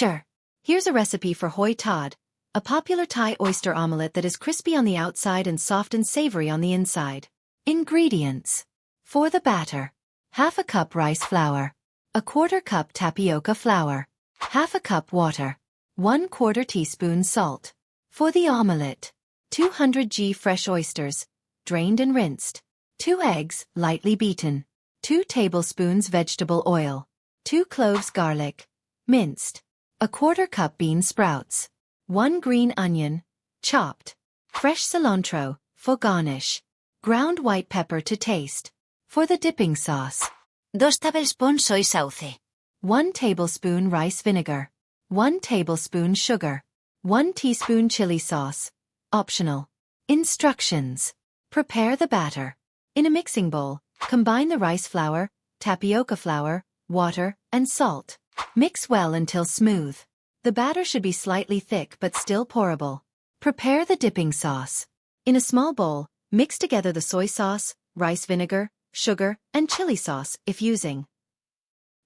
Sure. Here's a recipe for Hoi Tod, a popular Thai oyster omelette that is crispy on the outside and soft and savory on the inside. Ingredients. For the batter: half a cup rice flour, a quarter cup tapioca flour, half a cup water, 1/4 teaspoon salt. For the omelette: 200 g fresh oysters, drained and rinsed, 2 eggs, lightly beaten, 2 tablespoons vegetable oil, 2 cloves garlic, minced, a quarter cup bean sprouts, 1 green onion, chopped, fresh cilantro, for garnish, ground white pepper to taste. For the dipping sauce: 2 tablespoons soy sauce, 1 tablespoon rice vinegar, 1 tablespoon sugar, 1 teaspoon chili sauce, optional. Instructions. Prepare the batter. In a mixing bowl, combine the rice flour, tapioca flour, water, and salt. Mix well until smooth. The batter should be slightly thick but still pourable. Prepare the dipping sauce. In a small bowl, mix together the soy sauce, rice vinegar, sugar, and chili sauce if using.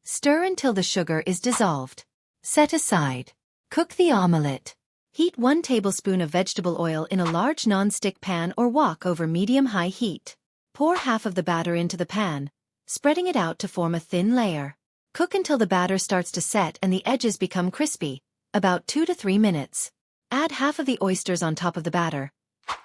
Stir until the sugar is dissolved. Set aside. Cook the omelette. Heat 1 tablespoon of vegetable oil in a large non-stick pan or wok over medium-high heat. Pour half of the batter into the pan, spreading it out to form a thin layer. Cook until the batter starts to set and the edges become crispy, about 2 to 3 minutes. Add half of the oysters on top of the batter.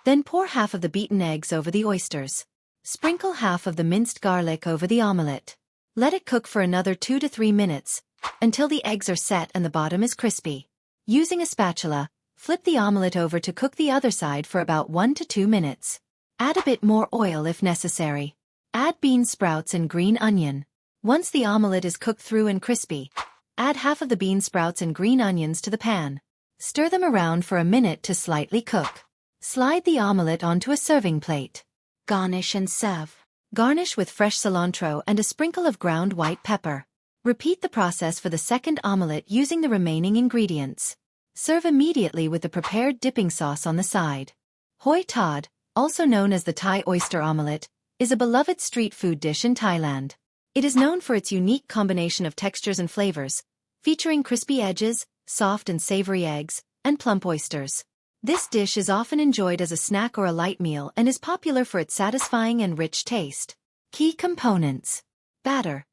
Then pour half of the beaten eggs over the oysters. Sprinkle half of the minced garlic over the omelette. Let it cook for another 2 to 3 minutes, until the eggs are set and the bottom is crispy. Using a spatula, flip the omelette over to cook the other side for about 1 to 2 minutes. Add a bit more oil if necessary. Add bean sprouts and green onion. Once the omelette is cooked through and crispy, add half of the bean sprouts and green onions to the pan. Stir them around for a minute to slightly cook. Slide the omelette onto a serving plate. Garnish and serve. Garnish with fresh cilantro and a sprinkle of ground white pepper. Repeat the process for the second omelette using the remaining ingredients. Serve immediately with the prepared dipping sauce on the side. Hoi Tod, also known as the Thai oyster omelette, is a beloved street food dish in Thailand. It is known for its unique combination of textures and flavors, featuring crispy edges, soft and savory eggs, and plump oysters. This dish is often enjoyed as a snack or a light meal and is popular for its satisfying and rich taste. Key components. Batter.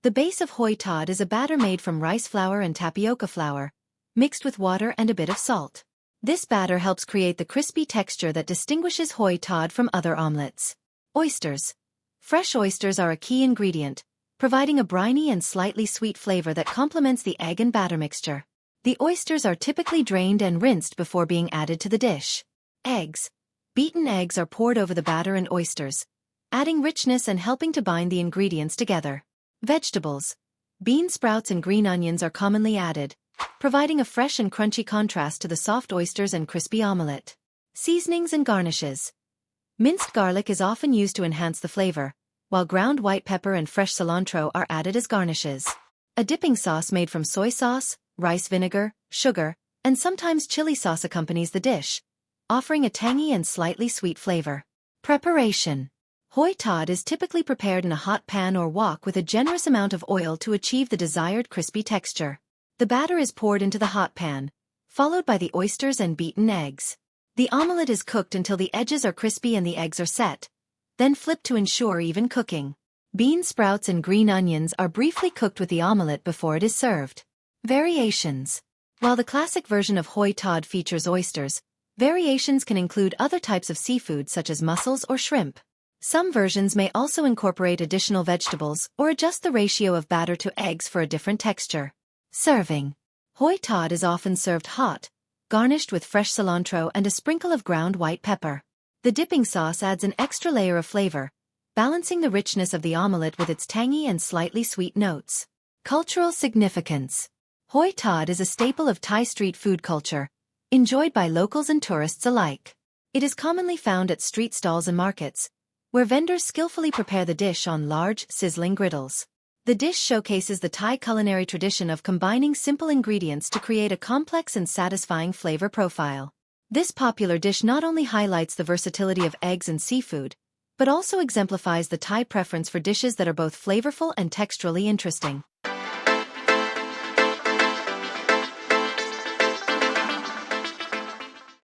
The base of Hoi Tod is a batter made from rice flour and tapioca flour, mixed with water and a bit of salt. This batter helps create the crispy texture that distinguishes Hoi Tod from other omelettes. Oysters. Fresh oysters are a key ingredient, providing a briny and slightly sweet flavor that complements the egg and batter mixture. The oysters are typically drained and rinsed before being added to the dish. Eggs. Beaten eggs are poured over the batter and oysters, adding richness and helping to bind the ingredients together. Vegetables. Bean sprouts and green onions are commonly added, providing a fresh and crunchy contrast to the soft oysters and crispy omelette. Seasonings and garnishes. Minced garlic is often used to enhance the flavor, while ground white pepper and fresh cilantro are added as garnishes. A dipping sauce made from soy sauce, rice vinegar, sugar, and sometimes chili sauce accompanies the dish, offering a tangy and slightly sweet flavor. Preparation. Hoi Tod is typically prepared in a hot pan or wok with a generous amount of oil to achieve the desired crispy texture. The batter is poured into the hot pan, followed by the oysters and beaten eggs. The omelette is cooked until the edges are crispy and the eggs are set, then flipped to ensure even cooking. Bean sprouts and green onions are briefly cooked with the omelette before it is served. Variations. While the classic version of Hoi Tod features oysters, variations can include other types of seafood such as mussels or shrimp. Some versions may also incorporate additional vegetables or adjust the ratio of batter to eggs for a different texture. Serving. Hoi Tod is often served hot, garnished with fresh cilantro and a sprinkle of ground white pepper. The dipping sauce adds an extra layer of flavor, balancing the richness of the omelette with its tangy and slightly sweet notes. Cultural significance. Hoi Tod is a staple of Thai street food culture, enjoyed by locals and tourists alike. It is commonly found at street stalls and markets, where vendors skillfully prepare the dish on large, sizzling griddles. The dish showcases the Thai culinary tradition of combining simple ingredients to create a complex and satisfying flavor profile. This popular dish not only highlights the versatility of eggs and seafood, but also exemplifies the Thai preference for dishes that are both flavorful and texturally interesting.